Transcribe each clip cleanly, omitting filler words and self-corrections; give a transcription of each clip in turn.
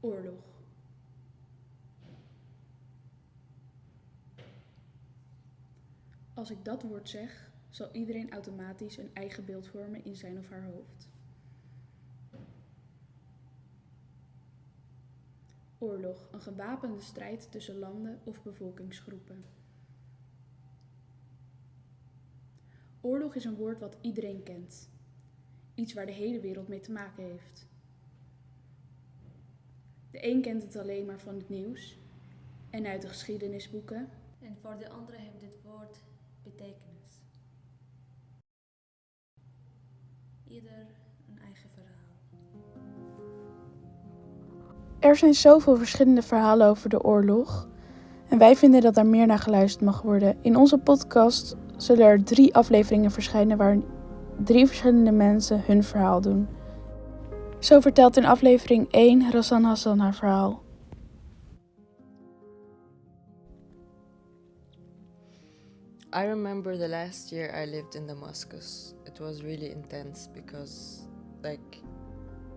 Oorlog. Als ik dat woord zeg, zal iedereen automatisch een eigen beeld vormen in zijn of haar hoofd. Oorlog, een gewapende strijd tussen landen of bevolkingsgroepen. Oorlog is een woord wat iedereen kent. Iets waar de hele wereld mee te maken heeft. De een kent het alleen maar van het nieuws en uit de geschiedenisboeken. En voor de andere heeft dit woord betekenis. Ieder een eigen verhaal. Er zijn zoveel verschillende verhalen over de oorlog. En wij vinden dat daar meer naar geluisterd mag worden. In onze podcast zullen er 3 afleveringen verschijnen waarin 3 verschillende mensen hun verhaal doen. Zo vertelt in aflevering 1 Rassan Hassan haar verhaal. I remember the last year I lived in Damascus. It was really intense because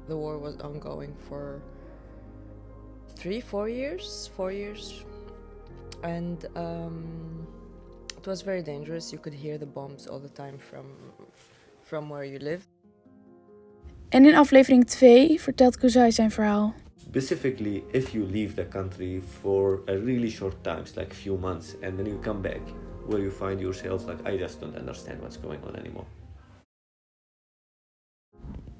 the war was ongoing for 4 years. And it was very dangerous. You could hear the bombs all the time from where you live. En in aflevering 2 vertelt Kuzai zijn verhaal. Specifically, if you leave the country for a really short times, like few months, and then you come back, where you find yourself like, I just don't understand what's going on anymore.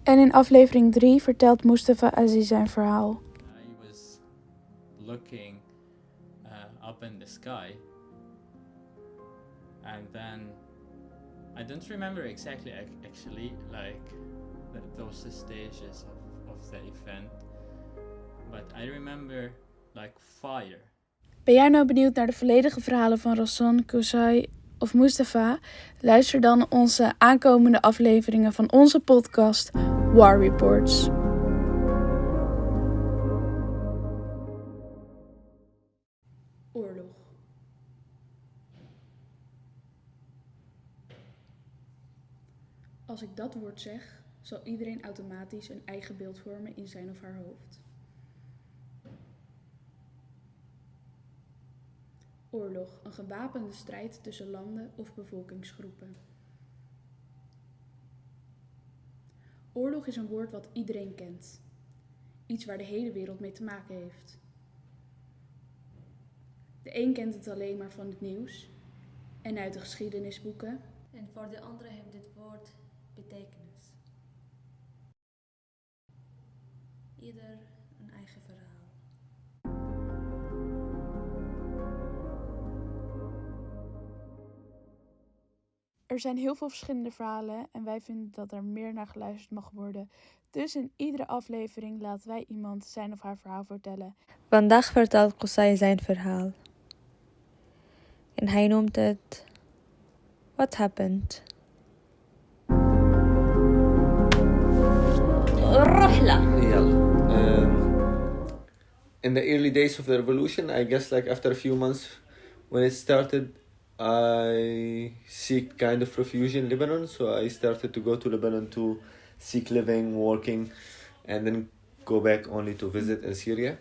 En in aflevering 3 vertelt Mustafa Aziz zijn verhaal. I was looking up in the sky, and then I don't remember exactly actually those stages of the event, but I remember fire. Ben jij nou benieuwd naar de volledige verhalen van Rassan, Kuzai of Mustafa? Luister dan onze aankomende afleveringen van onze podcast War Reports. Oorlog. Als ik dat woord zeg, zal iedereen automatisch een eigen beeld vormen in zijn of haar hoofd. Oorlog, een gewapende strijd tussen landen of bevolkingsgroepen. Oorlog is een woord wat iedereen kent. Iets waar de hele wereld mee te maken heeft. De een kent het alleen maar van het nieuws en uit de geschiedenisboeken. En voor de andere heeft dit woord betekenis. Ieder een eigen verhaal. Er zijn heel veel verschillende verhalen en wij vinden dat er meer naar geluisterd mag worden. Dus in iedere aflevering laten wij iemand zijn of haar verhaal vertellen. Vandaag vertelt Qusay zijn verhaal. En hij noemt het What Happened? In the early days of the revolution, I guess after a few months when it started, I seek kind of refuge in Lebanon. So I started to go to Lebanon to seek living, working, and then go back only to visit in Syria.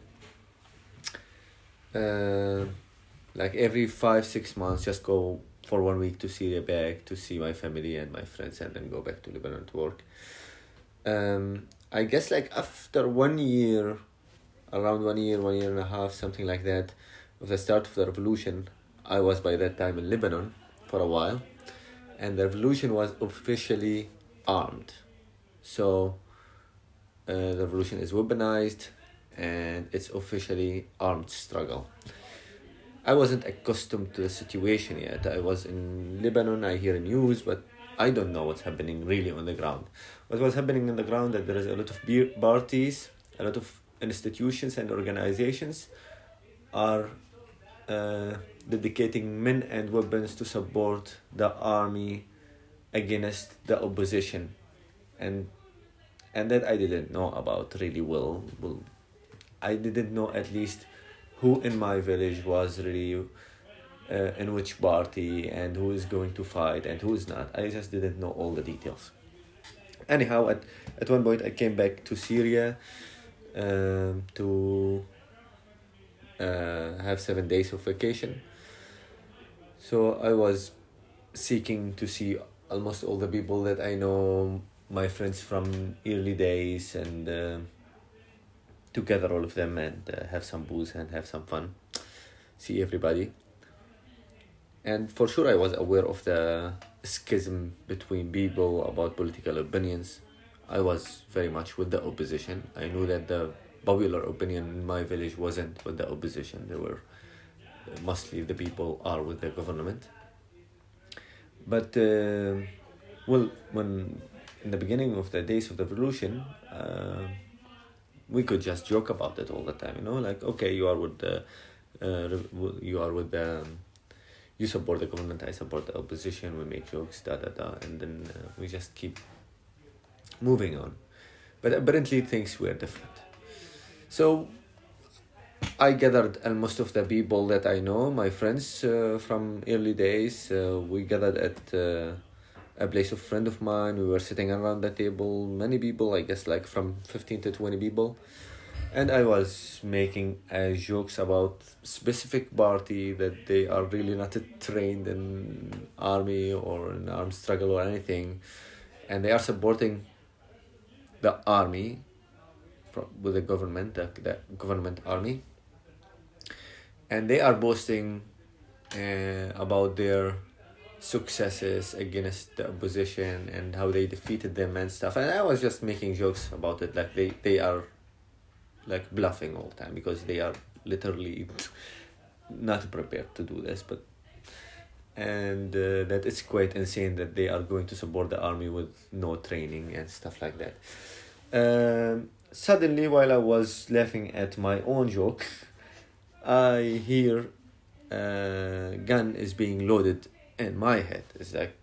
Every 5-6 months, just go for 1 week to Syria back to see my family and my friends, and then go back to Lebanon to work. I guess after 1 year, around 1 year, 1 year and a half, something like that, of the start of the revolution, I was by that time in Lebanon for a while, and the revolution was officially armed. So the revolution is weaponized, and it's officially armed struggle. I wasn't accustomed to the situation yet. I was in Lebanon, I hear news, but I don't know what's happening really on the ground. What was happening on the ground, that there is a lot of parties, a lot of institutions and organizations are dedicating men and weapons to support the army against the opposition. And that I didn't know about really well. I didn't know at least who in my village was really in which party and who is going to fight and who is not. I just didn't know all the details. Anyhow, at one point I came back to Syria to have 7 days of vacation. So I was seeking to see almost all the people that I know, my friends from early days, and to gather all of them and have some booze and have some fun, see everybody. And for sure I was aware of the schism between people about political opinions. I was very much with the opposition. I knew that the popular opinion in my village wasn't with the opposition. They were mostly the people are with the government. But well, when in the beginning of the days of the revolution, we could just joke about it all the time, you know, like, okay, you are with the you support the government, I support the opposition, we make jokes, and then we just keep moving on. But apparently things were different. So I gathered most of the people that I know, my friends from early days. We gathered at a place of friend of mine. We were sitting around the table, many people, I guess like from 15 to 20 people. And I was making jokes about specific party that they are really not trained in army or in armed struggle or anything. And they are supporting the army with the government, the government army. And they are boasting about their successes against the opposition and how they defeated them and stuff. And I was just making jokes about it, like they are like bluffing all the time because they are literally not prepared to do this. But and that it's quite insane that they are going to support the army with no training and stuff like that. Suddenly, while I was laughing at my own joke, I hear a gun is being loaded in my head. It's like,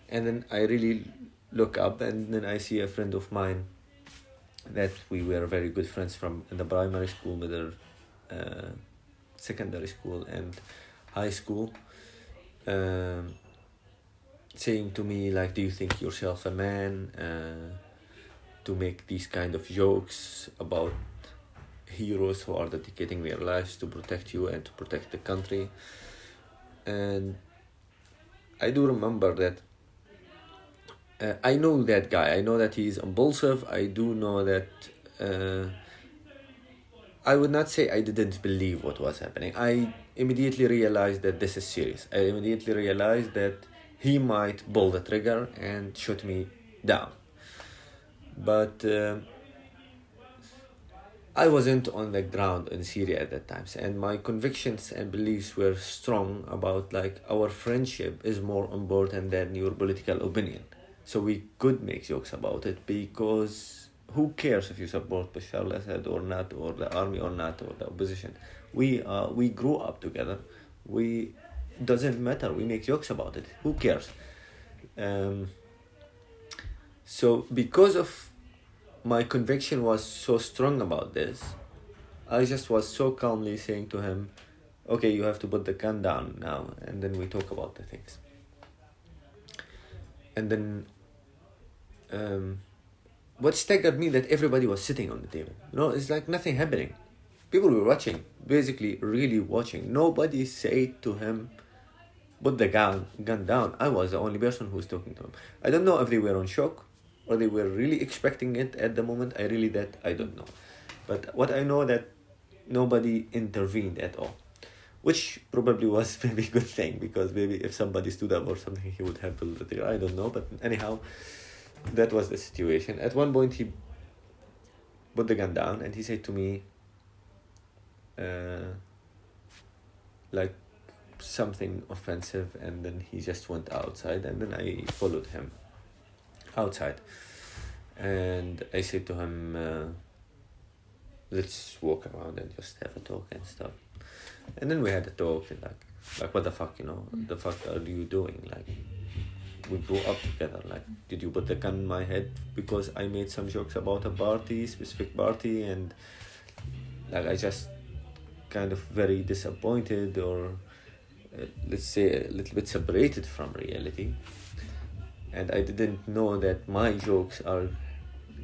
and then I really look up, and then I see a friend of mine that we were very good friends from in the primary school, middle, secondary school, and high school, saying to me like, do you think yourself a man to make these kind of jokes about heroes who are dedicating their lives to protect you and to protect the country? And I do remember that I know that guy. I know that he is impulsive. I do know that I would not say I didn't believe what was happening. I immediately realized that this is serious. I immediately realized that he might pull the trigger and shoot me down. But I wasn't on the ground in Syria at that time, and my convictions and beliefs were strong about like our friendship is more important than your political opinion. So we could make jokes about it because who cares if you support Bashar al-Assad or not, or the army or not, or the opposition? We grew up together. Doesn't matter. We make jokes about it. Who cares? So because of my conviction was so strong about this, I just was so calmly saying to him, okay, you have to put the gun down now, and then we talk about the things. And then what staggered me that everybody was sitting on the table. You know, it's like nothing happening. People were watching, basically really watching. Nobody said to him, put the gun down. I was the only person who was talking to him. I don't know if they were on shock or they were really expecting it at the moment. I don't know. But what I know that nobody intervened at all, which probably was maybe a good thing, because maybe if somebody stood up or something, he would have pulled the trigger. I don't know. But anyhow, that was the situation. At one point, he put the gun down and he said to me, like something offensive, and then he just went outside, and then I followed him outside, and I said to him, let's walk around and just have a talk and stuff. And then we had a talk, and like what the fuck, you know, the fuck are you doing? Like, we grew up together. Like, did you put the gun in my head because I made some jokes about a specific party, and like I just kind of very disappointed, or let's say a little bit separated from reality, and I didn't know that my jokes are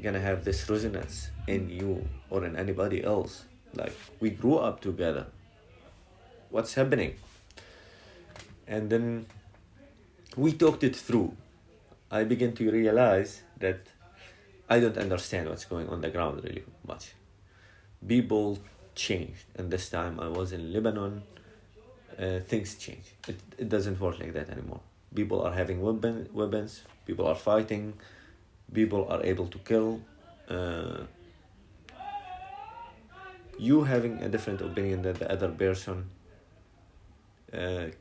gonna have this resonance in you or in anybody else. Like, we grew up together. What's happening? And then we talked it through. I began to realize that I don't understand what's going on the ground really much. People changed, and this time I was in Lebanon. Things change. It doesn't work like that anymore. People are having weapons. People are fighting. People are able to kill. You having a different opinion than the other person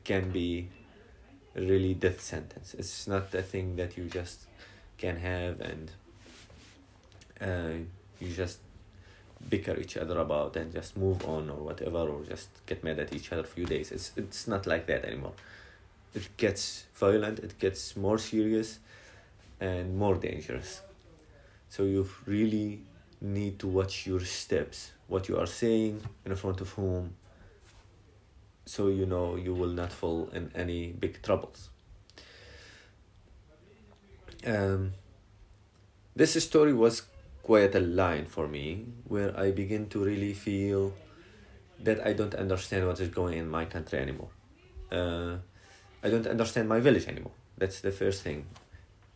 can be really death sentence. It's not a thing that you just can have and you just bicker each other about and just move on or whatever, or just get mad at each other for a few days. It's not like that anymore. It gets violent, it gets more serious and more dangerous. So you really need to watch your steps, what you are saying, in front of whom, so you know you will not fall in any big troubles. This story was quite a line for me, where I begin to really feel that I don't understand what is going on in my country anymore. I don't understand my village anymore. That's the first thing.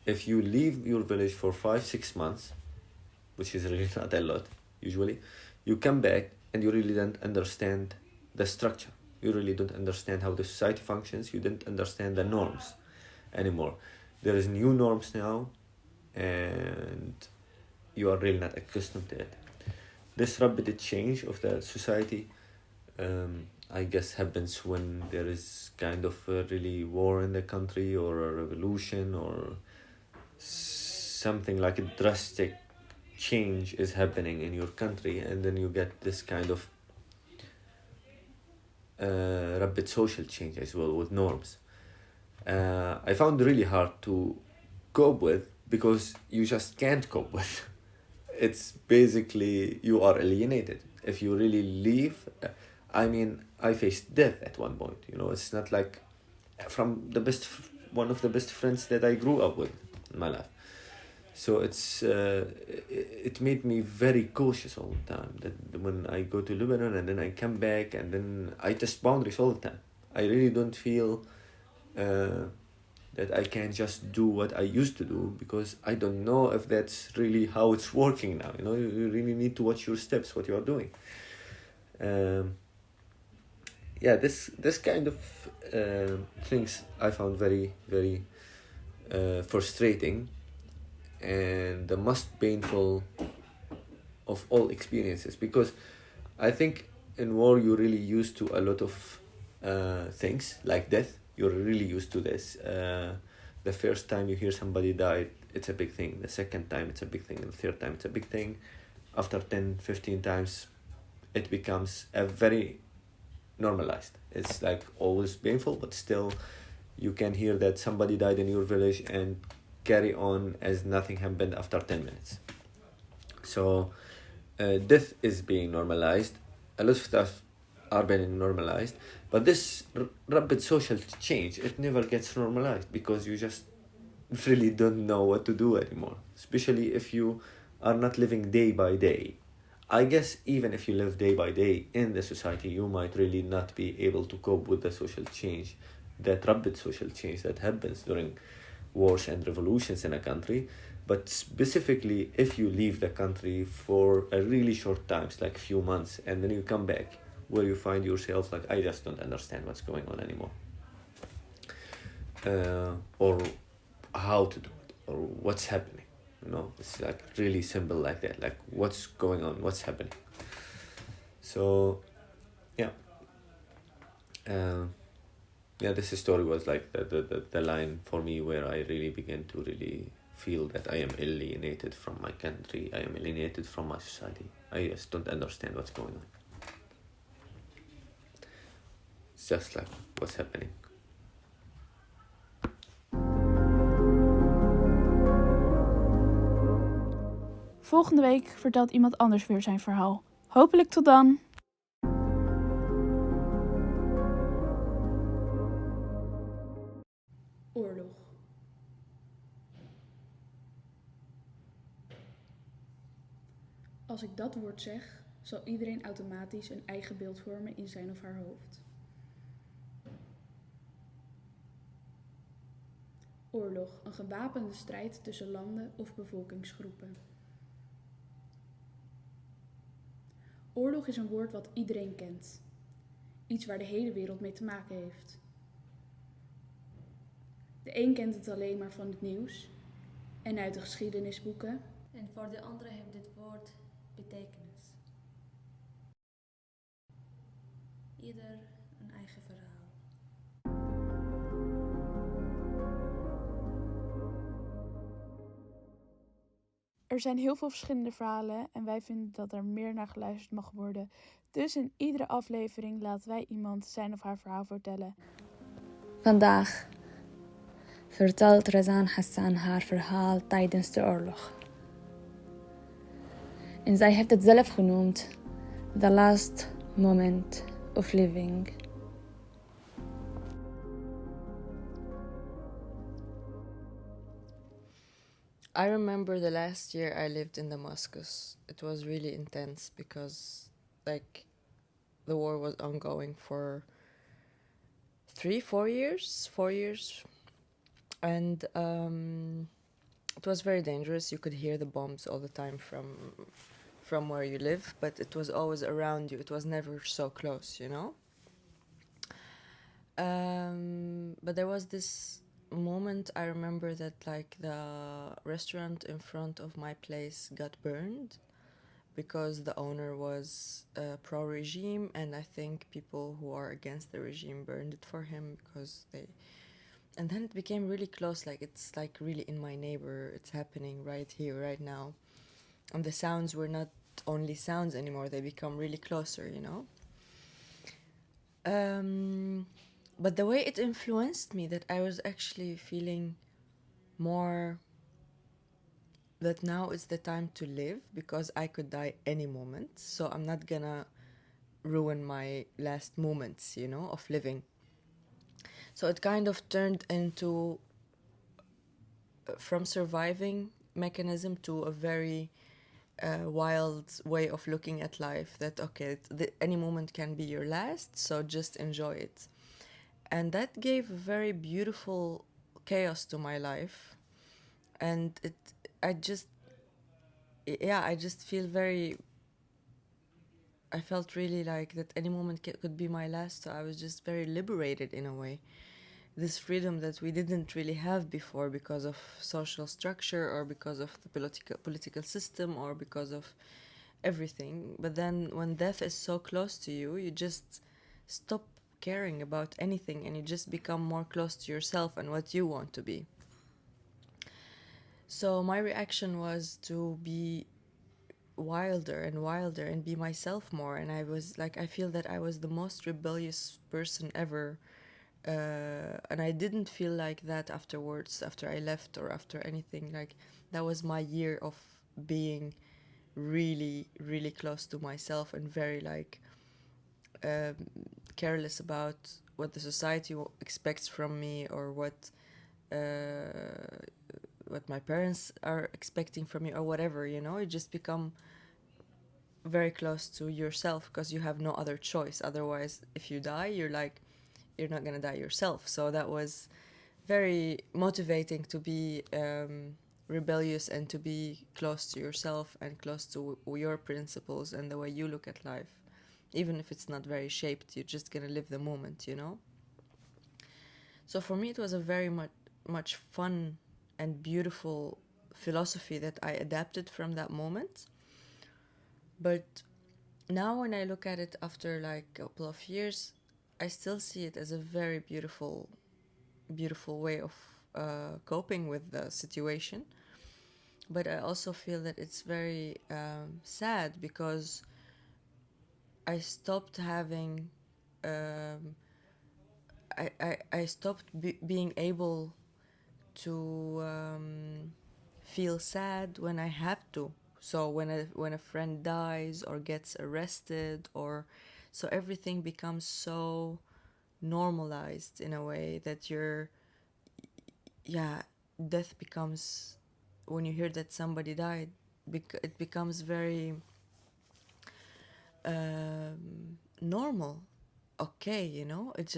If you leave your village for 5-6 months, which is really not a lot usually, you come back and you really don't understand the structure. You really don't understand how the society functions. You don't understand the norms anymore. There is new norms now, and you are really not accustomed to it. This rapid change of the society, I guess, happens when there is kind of a really war in the country, or a revolution, or something like a drastic change is happening in your country, and then you get this kind of rapid social change as well with norms. I found it really hard to cope with, because you just can't cope with. It's basically, you are alienated. If you really leave, I faced death at one point. It's not like from one of the best friends that I grew up with in my life. So it made me very cautious all the time. That when I go to Lebanon and then I come back and then I test boundaries all the time. I really don't feel that I can just do what I used to do, because I don't know if that's really how it's working now. You really need to watch your steps, what you are doing. This kind of things I found very, very frustrating, and the most painful of all experiences, because I think in war you're really used to a lot of things like death. You're really used to this. The first time you hear somebody died, it's a big thing. The second time, it's a big thing. And the third time, it's a big thing. After 10, 15 times, it becomes a very normalized. It's like always painful, but still you can hear that somebody died in your village and carry on as nothing happened after 10 minutes. So death is being normalized. A lot of stuff are being normalized, but this rapid social change, it never gets normalized, because you just really don't know what to do anymore, especially if you are not living day by day. I guess even if you live day by day in the society, you might really not be able to cope with the social change, that rapid social change that happens during wars and revolutions in a country. But specifically, if you leave the country for a really short time, like a few months, and then you come back, where you find yourself like, I just don't understand what's going on anymore, or how to do it, or what's happening. It's like really simple like that, like what's going on, what's happening. So this story was like the line for me where I really began to really feel that I am alienated from my country, I am alienated from my society. I just don't understand what's going on. It's just like what's happening. Volgende week vertelt iemand anders weer zijn verhaal. Hopelijk tot dan! Oorlog. Als ik dat woord zeg, zal iedereen automatisch een eigen beeld vormen in zijn of haar hoofd. Oorlog, een gewapende strijd tussen landen of bevolkingsgroepen. Oorlog is een woord wat iedereen kent. Iets waar de hele wereld mee te maken heeft. De een kent het alleen maar van het nieuws en uit de geschiedenisboeken. En voor de andere heeft dit woord betekenis. Ieder een eigen verhaal. Er zijn heel veel verschillende verhalen en wij vinden dat er meer naar geluisterd mag worden. Dus in iedere aflevering laten wij iemand zijn of haar verhaal vertellen. Vandaag vertelt Razan Hassan haar verhaal tijdens de oorlog. En zij heeft het zelf genoemd, The Last Moment of Living. I remember the last year I lived in Damascus. It was really intense because, like, the war was ongoing for 4 years. And it was very dangerous. You could hear the bombs all the time from where you live, but it was always around you. It was never so close, you know? But there was this moment I remember that, like, the restaurant in front of my place got burned because the owner was pro-regime, and I think people who are against the regime burned it for him because they... And then it became really close, like it's like really in my neighbor, it's happening right here, right now. And the sounds were not only sounds anymore, they become really closer, you know? But the way it influenced me, that I was actually feeling more that now is the time to live because I could die any moment. So I'm not gonna ruin my last moments, you know, of living. So it kind of turned into, from surviving mechanism to a very wild way of looking at life, that, okay, any moment can be your last, so just enjoy it. And that gave a very beautiful chaos to my life. And I just feel very, I felt really like that any moment could be my last, so I was just very liberated in a way. This freedom that we didn't really have before because of social structure or because of the political system or because of everything. But then when death is so close to you, you just stop caring about anything and you just become more close to yourself and what you want to be. So my reaction was to be wilder and be myself more. And I was like, I feel that I was the most rebellious person ever. And I didn't feel like that afterwards, after I left or after anything. Like, that was my year of being really, really close to myself and very, like, careless about what the society expects from me or what my parents are expecting from me or whatever, you know. You just become very close to yourself because you have no other choice. Otherwise, if you die, you're not gonna die yourself. So that was very motivating to be rebellious and to be close to yourself and close to your principles and the way you look at life. Even if it's not very shaped, you're just gonna live the moment, you know? So for me, it was a very much fun and beautiful philosophy that I adapted from that moment. But now when I look at it after like a couple of years, I still see it as a very beautiful way of coping with the situation. But I also feel that it's very sad because I stopped having... I stopped being able to feel sad when I have to. So when a friend dies or gets arrested, or so everything becomes so normalized in a way that death becomes, when you hear that somebody died, it becomes very normal, okay, you know. It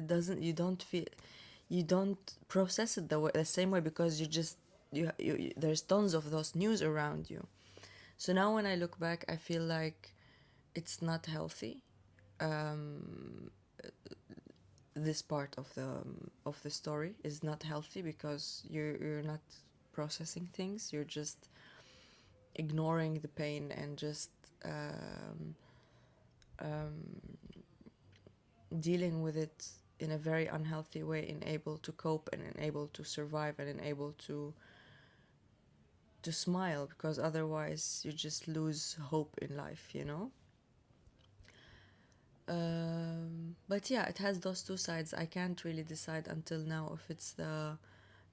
doesn't, you don't process it the same way, because there's tons of those news around you. So now when I look back, I feel like it's not healthy. This part of the story is not healthy, because you're not processing things. You're just ignoring the pain and just dealing with it in a very unhealthy way, unable to cope and unable to survive and unable to smile, because otherwise you just lose hope in life, you know. But yeah, it has those two sides. I can't really decide until now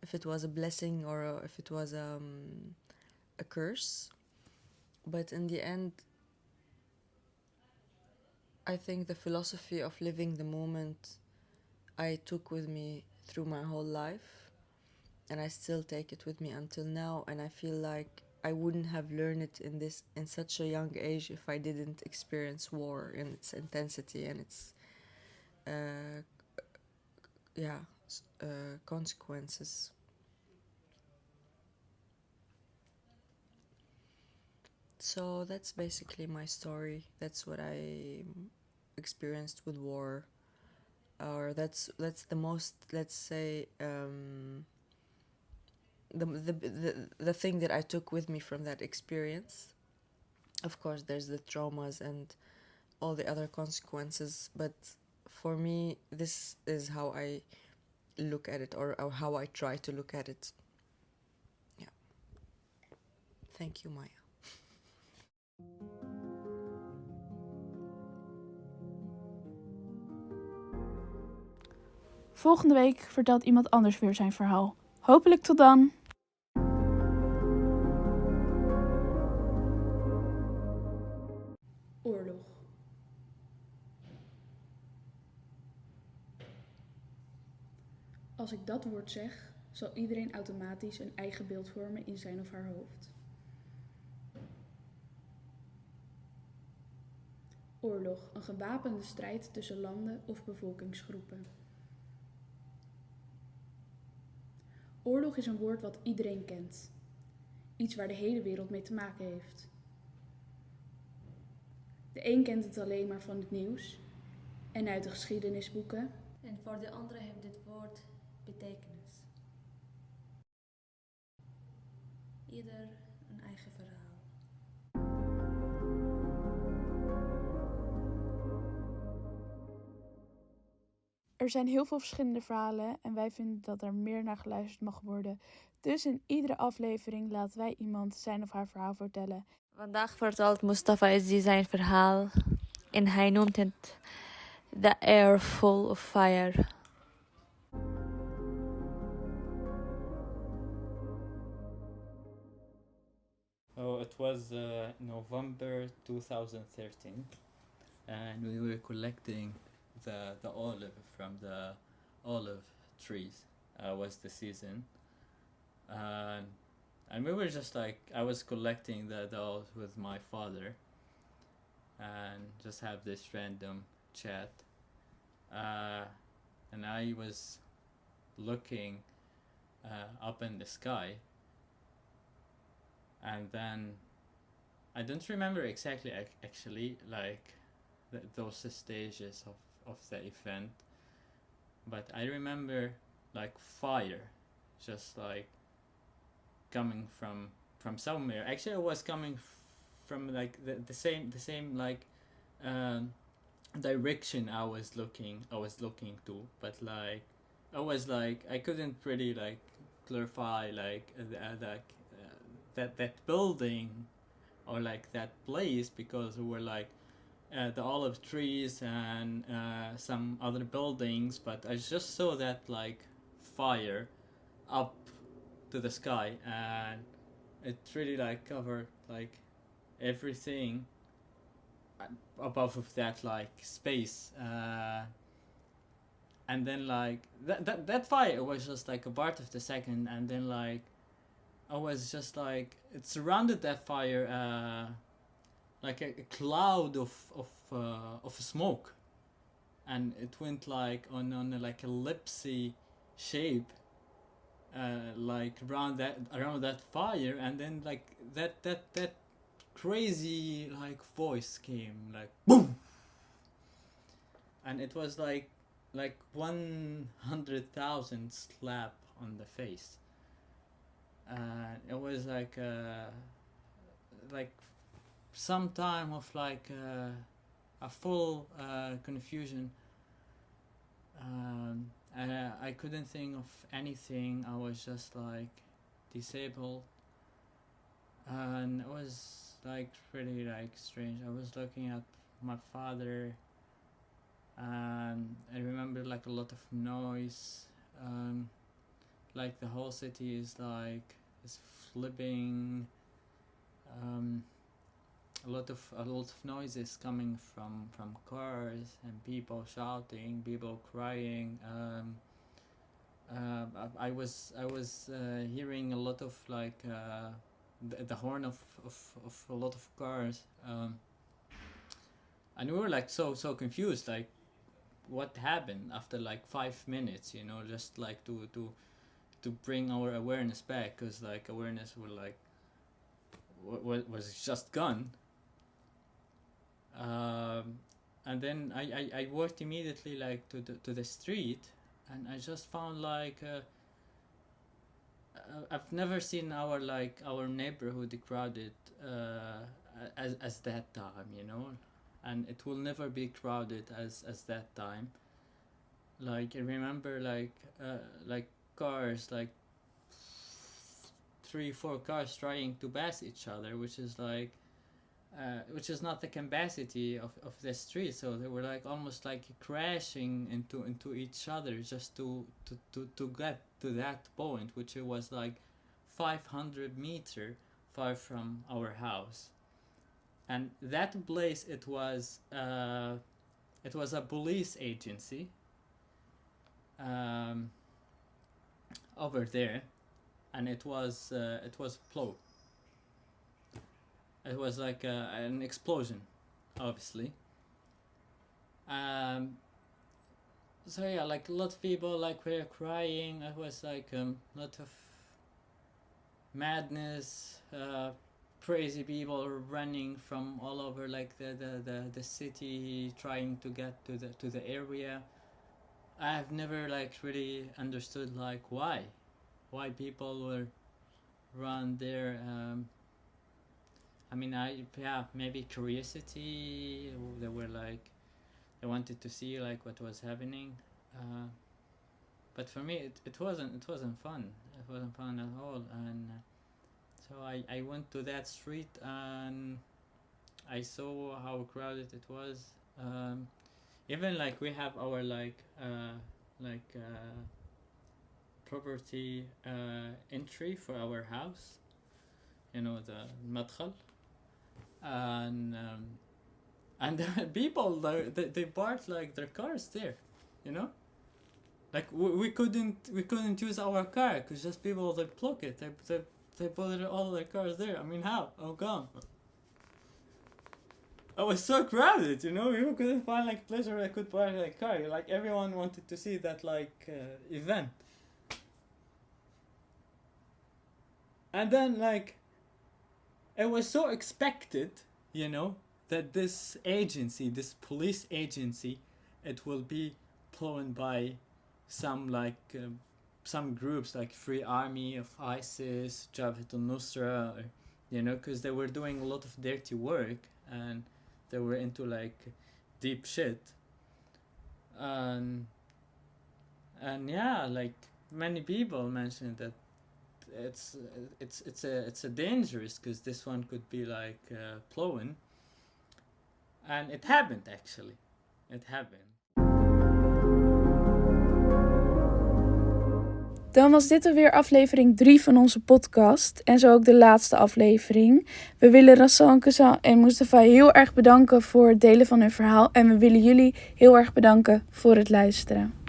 if it was a blessing or if it was a curse. But in the end, I think the philosophy of living the moment I took with me through my whole life, and I still take it with me until now. And I feel like I wouldn't have learned it in such a young age if I didn't experience war in its intensity and its consequences. So that's basically my story. That's what I experienced with war, or that's the most, let's say, the thing that I took with me from that experience. Of course, there's the traumas and all the other consequences, but for me, this is how I look at it, or how I try to look at it. Yeah. Thank you, Maya. Volgende week vertelt iemand anders weer zijn verhaal. Hopelijk tot dan! Oorlog. Als ik dat woord zeg, zal iedereen automatisch een eigen beeld vormen in zijn of haar hoofd. Oorlog, een gewapende strijd tussen landen of bevolkingsgroepen. Oorlog is een woord wat iedereen kent. Iets waar de hele wereld mee te maken heeft. De een kent het alleen maar van het nieuws en uit de geschiedenisboeken. En voor de andere heeft dit woord betekenis. Ieder een eigen verhaal. Er zijn heel veel verschillende verhalen en wij vinden dat er meer naar geluisterd mag worden. Dus in iedere aflevering laten wij iemand zijn of haar verhaal vertellen. Vandaag vertelt Mustafa Izzi zijn verhaal en hij noemt het The Air Full of Fire. Oh, it was November 2013, and we were collecting the olive from the olive trees. Was the season, and we were just like, I was collecting those with my father, and just have this random chat, and I was looking up in the sky. And then I don't remember exactly actually like those stages of the event, but I remember like fire just like coming from somewhere. Actually, it was coming from like the same like direction I was looking to, but like I was like, I couldn't really like clarify like that building or like that place, because we were like the olive trees and some other buildings, but I just saw that like fire up to the sky, and it really like covered like everything above of that like space, and then like that fire was just like a part of the second, and then like I was just like, it surrounded that fire like a cloud of smoke, and it went like on a like ellipsy shape, like around that fire, and then like that crazy like voice came like boom, and it was like 100,000 slap on the face. It was like some time of like a full confusion. I couldn't think of anything. I was just like disabled, and it was like really like strange. I was looking at my father, and I remember like a lot of noise. Like the whole city is flipping. A lot of noises coming from cars and people shouting, people crying. I was hearing a lot of like the horn of a lot of cars, and we were like so confused, like what happened after like 5 minutes, you know, just like to bring our awareness back, because like awareness were like was just gone. And then I walked immediately like to the street, and I just found like I've never seen our neighborhood crowded as that time, you know, and it will never be crowded as that time. Like I remember like cars, like 3-4 cars trying to pass each other, which is not the capacity of the street, so they were like almost like crashing into each other just to get to that point, which it was like 500 meters far from our house. And that place, it was a police agency over there, and it was blow. It was like an explosion, obviously. So yeah, like a lot of people like were crying. It was like a lot of madness, crazy people running from all over like the city, trying to get to the area. I've never like really understood like why people were run there. I mean, maybe curiosity. They were like, they wanted to see like what was happening. But for me, it wasn't fun. It wasn't fun at all. And so I went to that street, and I saw how crowded it was. Even like we have our property entry for our house, you know, the madkhal. And the people they parked like their cars there, you know, like we couldn't use our car because just people they block it, they put all their cars there. I mean, how come? I was so crowded, you know, people couldn't find like a place where I could park a car. Like everyone wanted to see that like event. And then like it was so expected, you know, that this police agency, it will be blown by some groups like Free Army of ISIS, Jabhat al-Nusra, or, you know, because they were doing a lot of dirty work and they were into like deep shit. And yeah, like many people mentioned that it's a dangerous, because this one could be like blown, and it happened actually. It happened. Dan was dit alweer aflevering 3 van onze podcast en zo ook de laatste aflevering. We willen Rassan, Kuzan en Mustafa heel erg bedanken voor het delen van hun verhaal en we willen jullie heel erg bedanken voor het luisteren.